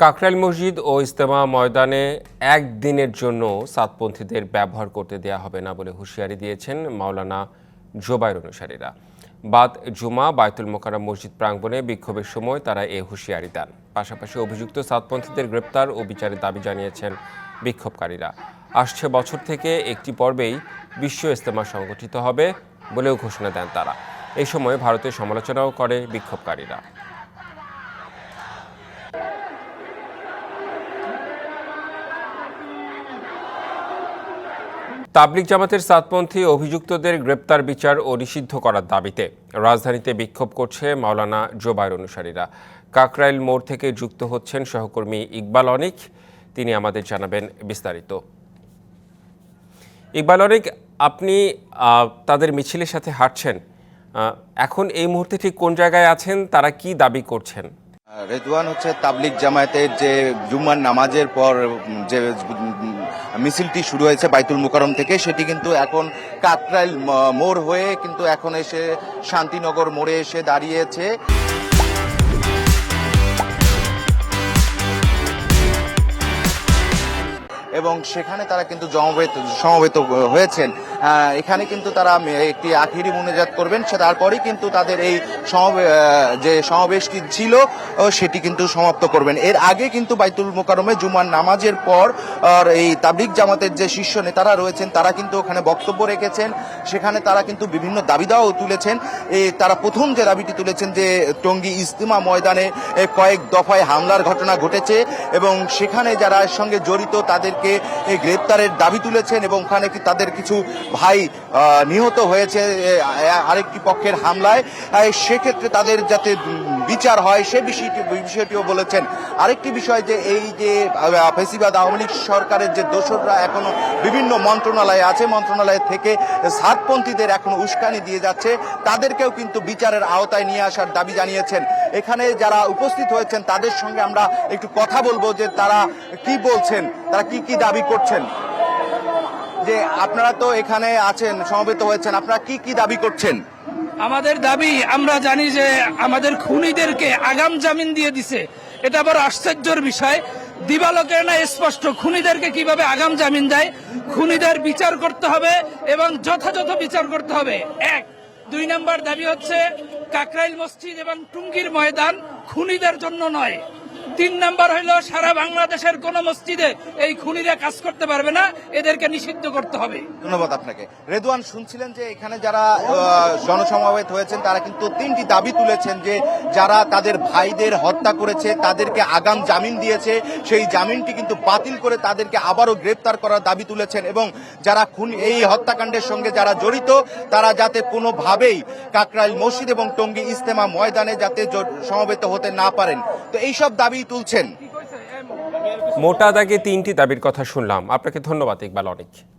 কাকরাইল মসজিদ ও ইজতেমা ময়দানে একদিনের জন্য সাতপন্থীদের ব্যবহার করতে দেয়া হবে না বলে হুঁশিয়ারি দিয়েছেন মাওলানা জোবায়ের অনুসারীরা। বাদ জুমা বায়তুল মোকাররম মসজিদ প্রাঙ্গণে বিক্ষোভের সময় তারা এ হুঁশিয়ারি দেন। পাশাপাশি অভিযুক্ত সাতপন্থীদের গ্রেপ্তার ও বিচারের দাবি জানিয়েছেন বিক্ষোভকারীরা। আসছে বছর থেকে একটি পর্বেই বিশ্ব ইজতেমা সংগঠিত হবে বলেও ঘোষণা দেন তারা। এই সময় ভারতের সমালোচনাও করে বিক্ষোভকারীরা। তাবলিগ জামাতের সাতপন্থী অভিযুক্তদের গ্রেপ্তার, বিচার ও নিষিদ্ধ করার দাবিতে রাজধানীতে বিক্ষোভ করছে মাওলানা জোবায়ের অনুসারীরা। কাকরাইল মোড় থেকে যুক্ত হচ্ছেন সহকর্মী ইকবাল অনিক, তিনি আমাদের জানাবেন বিস্তারিত। ইকবাল অনিক, আপনি তাদের মিছিলের সাথে হাঁটছেন, এখন এই মুহূর্তে ঠিক কোন জায়গায় আছেন, তারা কি দাবি করছেন? রেদওয়ান, তাবলিগ জামায়াতের যে জুম্মার নামাজের পর যে মিছিলটি শুরু হয়েছে বাইতুল মোকাররম থেকে, সেটি কিন্তু এখন কাকরাইল মোড় হয়ে কিন্তু এখন এসে শান্তিনগর মোড়ে এসে দাঁড়িয়েছে। এবং সেখানে তারা কিন্তু সমবেত হয়েছেন। এখানে কিন্তু তারা একটি আখিরি মুনাজাত করবেন, তারপরেই কিন্তু তাদের এই যে সমাবেশটি ছিল সেটি কিন্তু সমাপ্ত করবেন। এর আগে কিন্তু বাইতুল মোকাররমে জুমার নামাজের পর এই তাবলিগ জামাতের যে শীর্ষ নেতারা রয়েছেন তারা কিন্তু ওখানে বক্তব্য রেখেছেন। সেখানে তারা কিন্তু বিভিন্ন দাবি দাওয়াও তুলেছেন। তারা প্রথম যে দাবিটি তুলেছেন যে টঙ্গী ইজতেমা ময়দানে কয়েক দফায় হামলার ঘটনা ঘটেছে এবং সেখানে যারা এর সঙ্গে জড়িত তাদেরকে গ্রেপ্তারের দাবি তুলেছেন এবং ওখানে তাদের কিছু ভাই নিহত হয়েছে আরেকটি পক্ষের হামলায়, সেক্ষেত্রে তাদের যাতে বিচার হয় সে বিষয়টিও বলেছেন। আরেকটি বিষয় যে এই যে ফেসিবাদ আওয়ামী লীগ সরকারের যে দোসররা এখনো বিভিন্ন মন্ত্রণালয়ে আছে, মন্ত্রণালয় থেকে সাতপন্থীদের এখনো উস্কানি দিয়ে যাচ্ছে, তাদেরকেও কিন্তু বিচারের আওতায় নিয়ে আসার দাবি জানিয়েছেন। এখানে যারা উপস্থিত হয়েছেন তাদের সঙ্গে আমরা একটু কথা বলবো যে তারা কি বলছেন, তারা কি কি দাবি করছেন। যে আপনারা তো এখানে আছেন, সমবেত হয়েছেন, আপনারা কি কি দাবি করছেন? আমাদের দাবি, আমরা জানি যে আমাদের খুনিদেরকে আগাম জামিন দিয়ে দিছে, এটা বড় আশ্চর্যের বিষয়। দিবালোকের না স্পষ্ট খুনিদেরকে কিভাবে আগাম জামিন দেয়। খুনিদের বিচার করতে হবে এবং যথাযথ বিচার করতে হবে। 2 নম্বর দাবি হচ্ছে কাকরাইল মসজিদ এবং টুঙ্গির ময়দান খুনিদের জন্য নয়। 3 নম্বর হইল সারা বাংলাদেশের কোন মসজিদে এই খুনিরা কাজ করতে পারবে না, এদেরকে নিষিদ্ধ করতে হবে। ধন্যবাদ আপনাকে। রেদওয়ান, শুনছিলেন যে এখানে যারা জনসমাবেত হয়েছেন তারা কিন্তু 3টি দাবি তুলেছেন যে যারা তাদের ভাইদের হত্যা করেছে তাদেরকে আগাম জামিন দিয়েছে, সেই জামিনটি কিন্তু বাতিল করে তাদেরকে আবারও গ্রেপ্তার করার দাবি তুলেছেন এবং যারা এই হত্যাকাণ্ডের সঙ্গে যারা জড়িত তারা যাতে কোনোভাবেই কাকরাইল মসজিদ এবং টঙ্গী ইজতেমা ময়দানে যাতে সমবেত হতে না পারেন। তো এইসব দাবি তুলছেন। মোটা দাগে 3টি দাবির কথা শুনলাম। আপনাকে ধন্যবাদ ইকবাল অনিক।